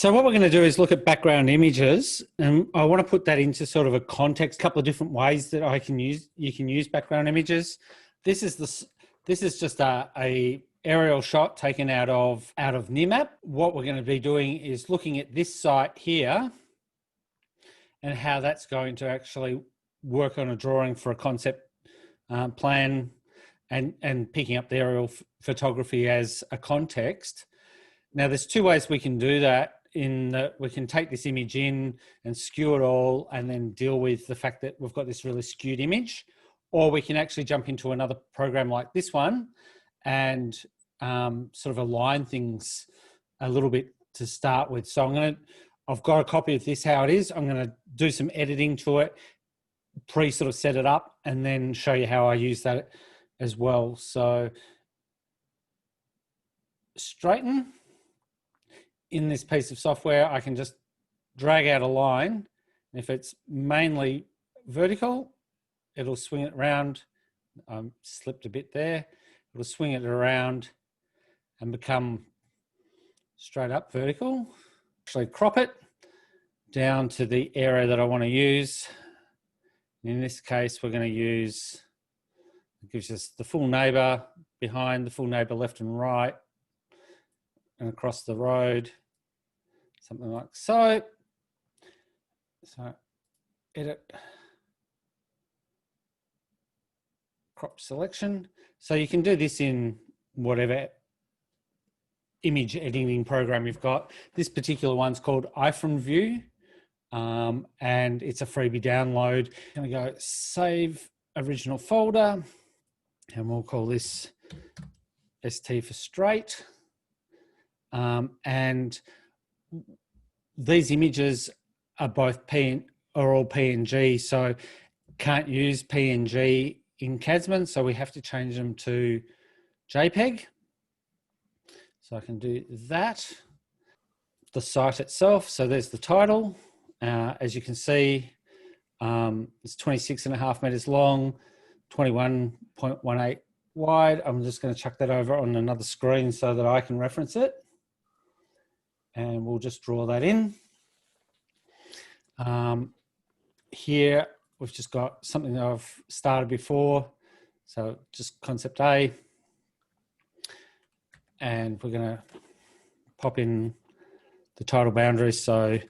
So what we're going to do is look at background images, and I want to put that into sort of a context, a couple of different ways that you can use background images. This is just a aerial shot taken out of NIMAP. What we're going to be doing is looking at this site here and how that's going to actually work on a drawing for a concept plan and picking up the aerial photography as a context. Now, there's two ways we can do that. In that we can take this image in and skew it all and then deal with the fact that we've got this really skewed image, or we can actually jump into another program like this one and sort of align things a little bit to start with. So I've got a copy of this how it is. I'm going to do some editing to it, sort of set it up, and then show you how I use that as well. So straighten. In this piece of software, I can just drag out a line. If it's mainly vertical, it'll swing it around. Slipped a bit there. It'll swing it around and become straight up vertical. Actually crop it down to the area that I want to use. In this case, we're going to use, it gives us the full neighbour behind, the full neighbour left and right, and across the road, something like so. So edit, crop selection. So you can do this in whatever image editing program you've got. This particular one's called iPhone View, and it's a freebie download. I'm going to go save original folder, and we'll call this ST for straight. And these images are all PNG, so can't use PNG in Casman, so we have to change them to JPEG. So I can do that. The site itself, so there's the title. As you can see, it's 26.5 meters long, 21.18 wide. I'm just going to chuck that over on another screen so that I can reference it. And we'll just draw that in. Here, we've just got something that I've started before. So just concept A. And we're going to pop in the title boundaries. So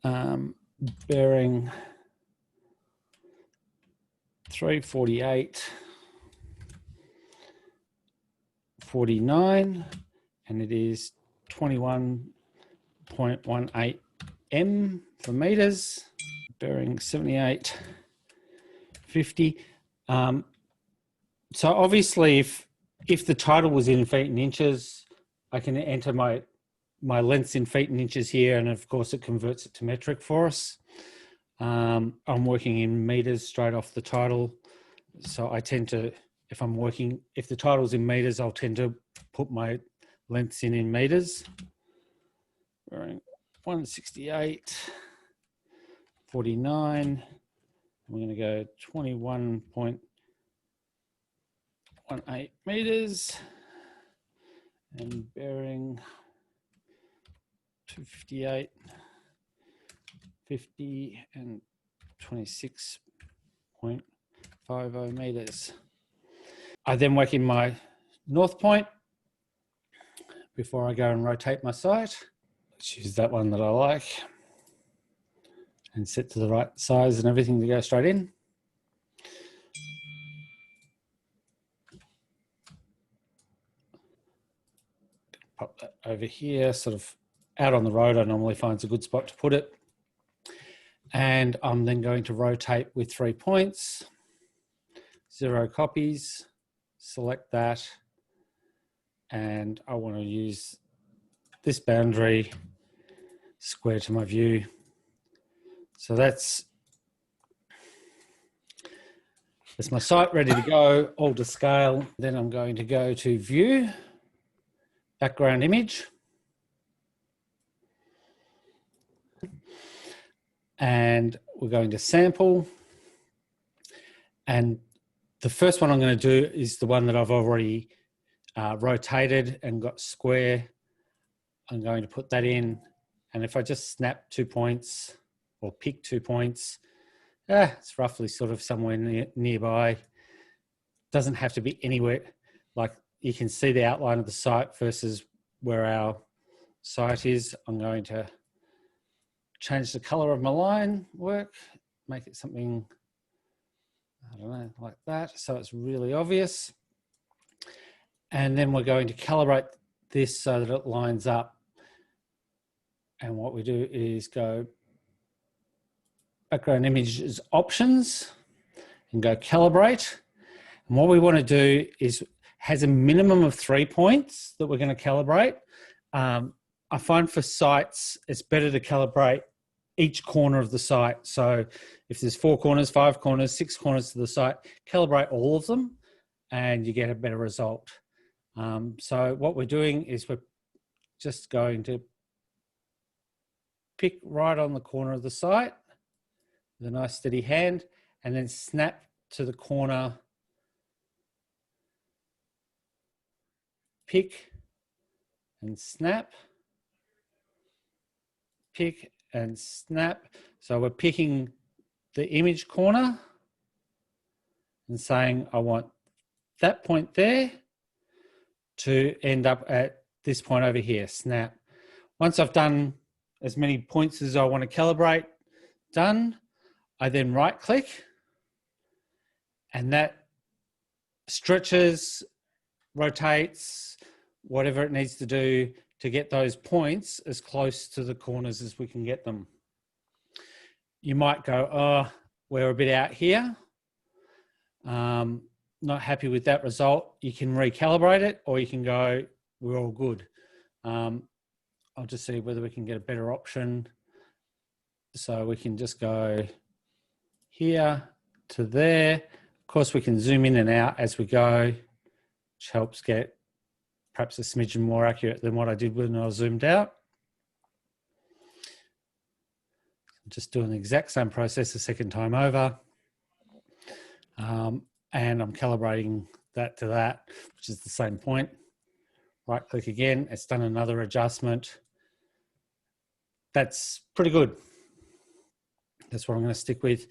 bearing 348, 49, and it is 21.18 m for meters, bearing 78, 50. So obviously, if the title was in feet and inches, I can enter my lengths in feet and inches here, and of course it converts it to metric for us. I'm working in meters straight off the title, so I tend to, if the title's in meters, I'll tend to put my lengths in meters. We're 168, 49. We're going to go 21.18 meters and bearing 258, 50 and 26.50 meters. I then work in my north point before I go and rotate my site. Let's use that one that I like and set to the right size and everything to go straight in. Pop that over here, sort of out on the road. I normally find a good spot to put it. And I'm then going to rotate with 3 points, 0 copies, select that. And I want to use this boundary square to my view. So that's my site ready to go, all to scale. Then I'm going to go to view, background image. And we're going to sample. And the first one I'm going to do is the one that I've already rotated and got square. I'm going to put that in And if I just snap 2 points or pick 2 points, it's roughly sort of somewhere nearby. Doesn't have to be anywhere. Like you can see the outline of the site versus where our site is. I'm going to change the color of my line work, make it something, I don't know, like that. So it's really obvious. And then we're going to calibrate this so that it lines up. And what we do is go background images options and go calibrate. And what we want to do is has a minimum of 3 points that we're going to calibrate. I find for sites, it's better to calibrate each corner of the site. So if there's 4 corners, 5 corners, 6 corners to the site, calibrate all of them and you get a better result. So what we're doing is we're just going to pick right on the corner of the site with a nice steady hand and then snap to the corner, pick and snap, pick and snap. So we're picking the image corner and saying, I want that point there to end up at this point over here, snap. Once I've done as many points as I want to calibrate, done, I then right click and that stretches, rotates, whatever it needs to do to get those points as close to the corners as we can get them. You might go, oh, we're a bit out here. Not happy with that result. You can recalibrate it or you can go, we're all good. I'll just see whether we can get a better option. So we can just go here to there. Of course, we can zoom in and out as we go, which helps get perhaps a smidgen more accurate than what I did when I was zoomed out. I'm just doing the exact same process a second time over. And I'm calibrating that to that, which is the same point. Right click again, it's done another adjustment. That's pretty good. That's what I'm going to stick with.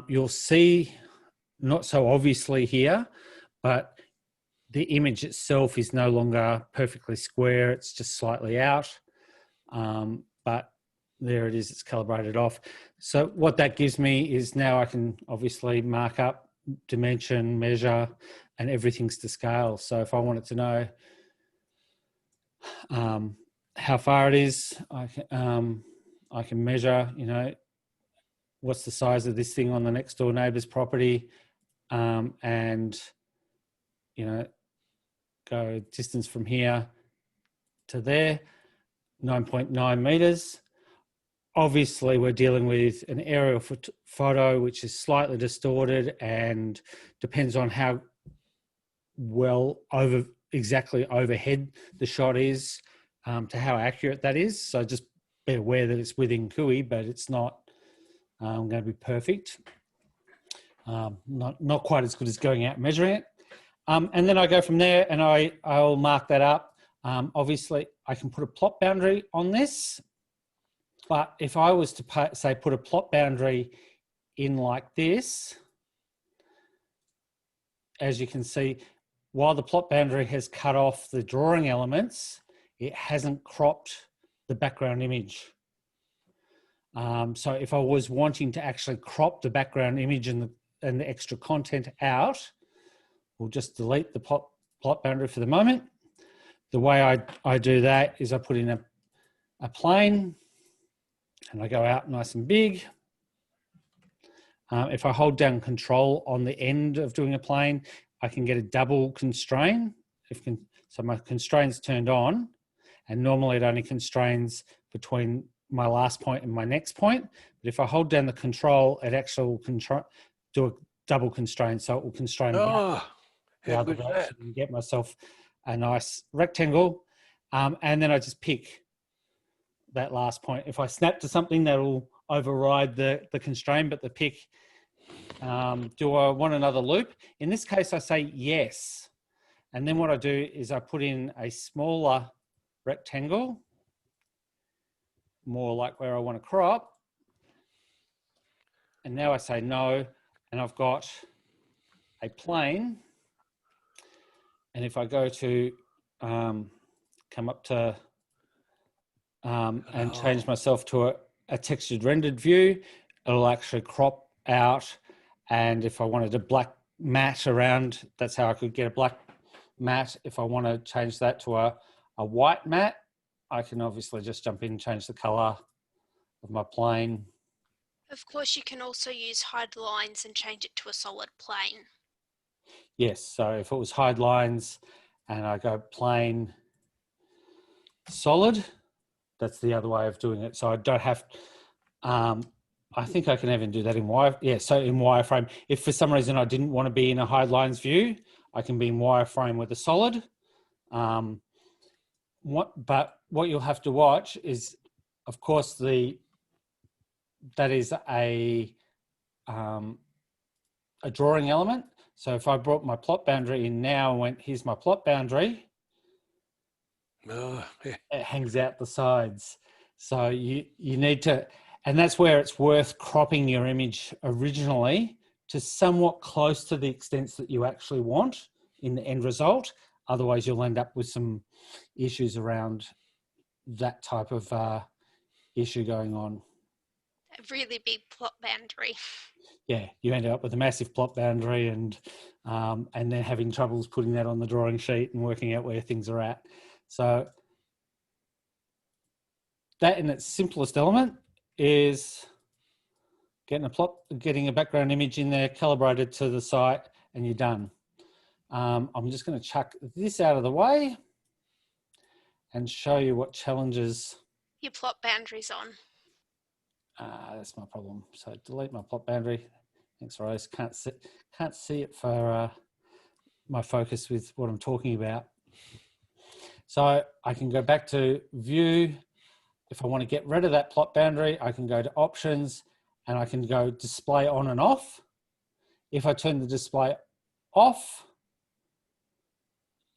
You'll see, not so obviously here, but the image itself is no longer perfectly square. It's just slightly out, but there it is. It's calibrated off. So what that gives me is now I can obviously mark up, dimension, measure, and everything's to scale. So if I wanted to know how far it is, I can measure, you know, what's the size of this thing on the next door neighbour's property, and, you know, go distance from here to there, 9.9 meters. Obviously, we're dealing with an aerial photo, which is slightly distorted and depends on how well exactly overhead the shot is, to how accurate that is. So just be aware that it's within cooey, but it's not going to be perfect. Not quite as good as going out and measuring it. And then I go from there and I'll mark that up. Obviously, I can put a plot boundary on this, but if I was to say put a plot boundary in like this, as you can see, while the plot boundary has cut off the drawing elements, it hasn't cropped the background image. So if I was wanting to actually crop the background image and the extra content out, we'll just delete the plot boundary for the moment. The way I do that is I put in a plane and I go out nice and big. If I hold down Control on the end of doing a plane, I can get a double constrain. So my constraint's turned on, and normally it only constrains between my last point and my next point. But if I hold down the Control, it actually will do a double constrain, so it will constrain the other direction and get myself a nice rectangle. And then I just pick that last point. If I snap to something, that'll override the constraint, but the pick, do I want another loop? In this case, I say yes. And then what I do is I put in a smaller rectangle more like where I want to crop. And now I say no, and I've got a plane. And if I go to come up to and change myself to a textured rendered view, it'll actually crop out. And if I wanted a black matte around, that's how I could get a black matte. If I want to change that to a white matte, I can obviously just jump in and change the color of my plane. Of course, you can also use hide lines and change it to a solid plane. Yes, so if it was hide lines and I go plane solid, that's the other way of doing it. So I don't have, I think I can even do that in so in wireframe. If for some reason I didn't want to be in a hide lines view, I can be in wireframe with a solid. But what you'll have to watch is, of course, that is a drawing element. So if I brought my plot boundary in now and went, here's my plot boundary, it hangs out the sides. So you need to, and that's where it's worth cropping your image originally to somewhat close to the extents that you actually want in the end result. Otherwise, you'll end up with some issues around that type of issue going on. A really big plot boundary. Yeah, you end up with a massive plot boundary and then having troubles putting that on the drawing sheet and working out where things are at. So that in its simplest element is getting a background image in there, calibrated to the site, and you're done. I'm just going to chuck this out of the way and show you what challenges. Your plot boundary's on. That's my problem. So delete my plot boundary. Thanks, Rose. Can't see it for my focus with what I'm talking about. So I can go back to view. If I want to get rid of that plot boundary, I can go to options and I can go display on and off. If I turn the display off,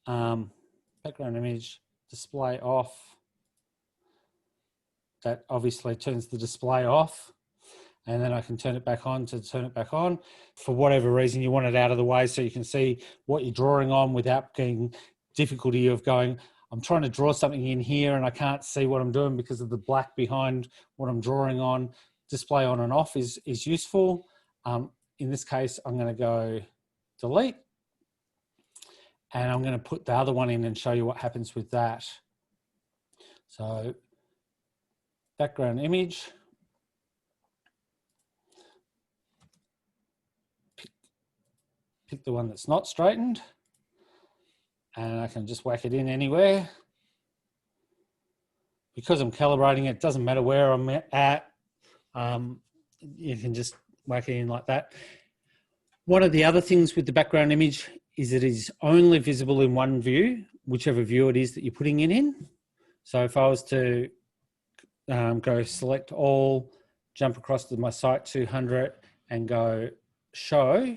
background image, display off, that obviously turns the display off. And then I can turn it back on to turn it back on. For whatever reason, you want it out of the way so you can see what you're drawing on without getting difficulty of going, I'm trying to draw something in here and I can't see what I'm doing because of the black behind what I'm drawing on. Display on and off is useful. In this case, I'm going to go delete. And I'm going to put the other one in and show you what happens with that. So background image. Pick the one that's not straightened. And I can just whack it in anywhere. Because I'm calibrating it, doesn't matter where I'm at. You can just whack it in like that. One of the other things with the background image is it is only visible in one view, whichever view it is that you're putting it in. So if I was to go select all, jump across to my site 200 and go show,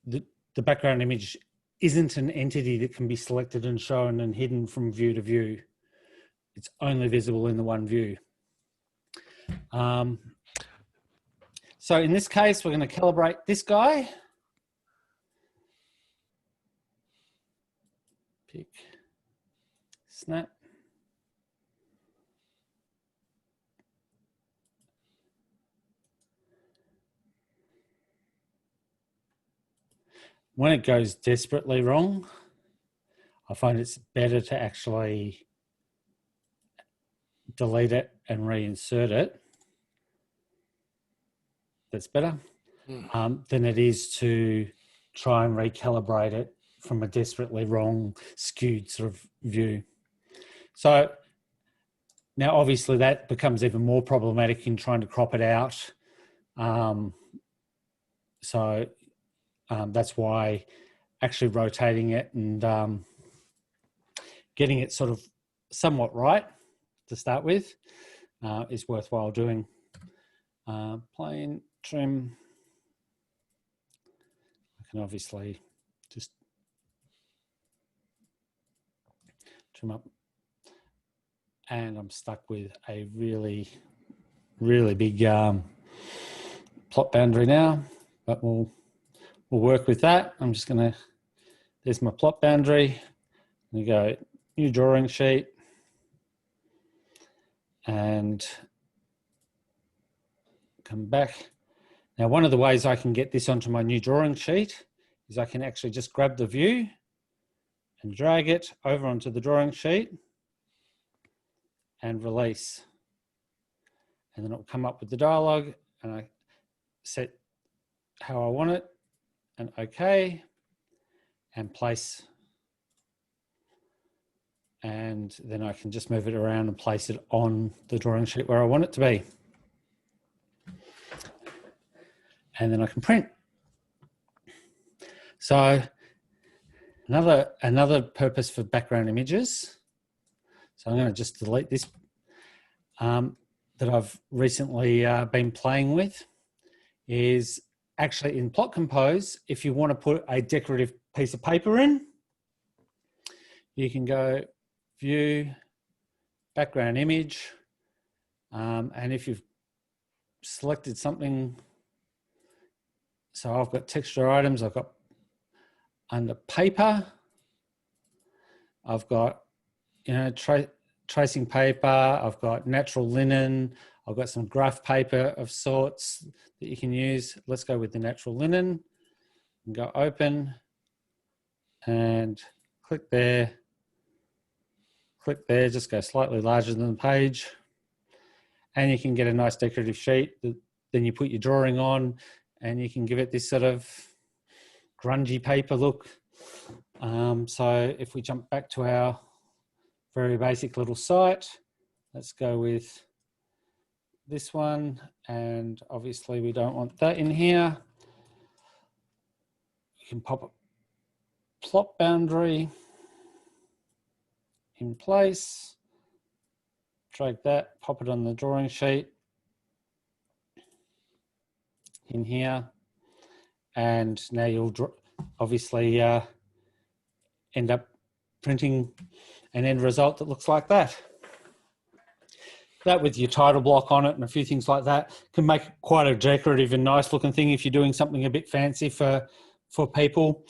the background image isn't an entity that can be selected and shown and hidden from view to view. It's only visible in the one view. So in this case, we're going to calibrate this guy. Pick, snap. When it goes desperately wrong, I find it's better to actually delete it and reinsert it. That's better than it is to try and recalibrate it from a desperately wrong, skewed sort of view. So now obviously that becomes even more problematic in trying to crop it out. That's why actually rotating it and getting it sort of somewhat right to start with is worthwhile doing. Plane trim. I can obviously just trim up and I'm stuck with a really, really big plot boundary now, but we'll work with that. I'm just gonna, there's my plot boundary. We go new drawing sheet, and come back. Now, one of the ways I can get this onto my new drawing sheet is I can actually just grab the view and drag it over onto the drawing sheet and release. And then it'll come up with the dialogue, and I set how I want it, and OK, and place. And then I can just move it around and place it on the drawing sheet where I want it to be. And then I can print. So another purpose for background images. So I'm going to just delete this that I've recently been playing with, is actually in Plot Compose. If you want to put a decorative piece of paper in, you can go View, Background Image, and if you've selected something, so I've got texture items, I've got under paper, I've got, you know, tracing paper, I've got natural linen, I've got some graph paper of sorts that you can use. Let's go with the natural linen and go open and click there, just go slightly larger than the page. And you can get a nice decorative sheet that then you put your drawing on, and you can give it this sort of grungy paper look. So if we jump back to our very basic little site, let's go with this one. And obviously we don't want that in here. You can pop a plot boundary in place, drag that, pop it on the drawing sheet in here, and now you'll obviously end up printing an end result that looks like that. That, with your title block on it and a few things like that, can make quite a decorative and nice looking thing if you're doing something a bit fancy for people.